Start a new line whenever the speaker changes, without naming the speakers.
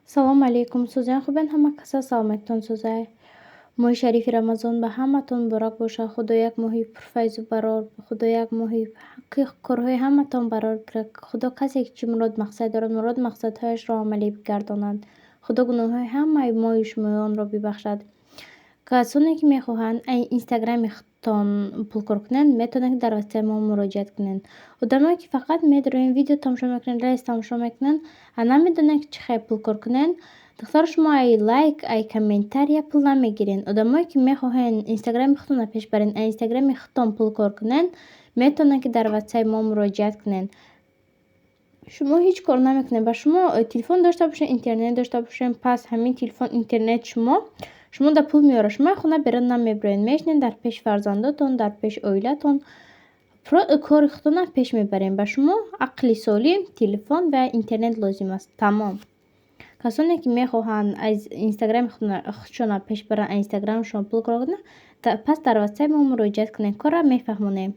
Салом алейкум, сӯзаи хубен ҳама каса саломатон сӯзай. Моҳи шарифи Рамазон ба ҳаматон муборак бошад. Худо як моҳи пурфайзу барор, Худо як моҳи ки корҳои ҳаматон барор гирад. Худо касе ки чӣ мурод мақсад дорад, мурод мақсадҳояшро амалӣ гардонад. Худо гуноҳҳои ҳамаи мою шумоёнро бибахшад. Касоне ки мехоҳанд инстаграми худтон пулкор кунанд, метавонанд дар вебсайти мо муроҷиат кунанд. Одамое ки фақат медароянд видео тамошо мекунанд, рилс тамошо мекунанд, а намедонанд ки чӣ хеле пулкор кунанд, духтаро шумо ай лайк, ай комментария пул намегиред. Одамое ки мехоҳанд инстаграми худтонро пеш баранд, инстаграми худтон пулкор кунанд, метавонанд ки дар вебсайти мо муроҷиат кунанд. Шумо ҳеҷ кор намекунед, ба шумо телефон дошта бошед, интернет дошта бошед, пас ҳамин телефон, интернет шумо да пул меорад. Шумо хона берун намебироед, мешинед дар пеши фарзандотон, дар пеши оилатон кори худтонро пеш мебаред. Ба шумо ақли солим, телефон ва интернет лозим аст. Тамом. Касоне ки мехоҳанд аз инстаграми худшонро пеш баранд, аз инстаграмашон пул кор кунанд, пас дар вебсайти мо муроҷиат кунед, корро мефаҳмонем.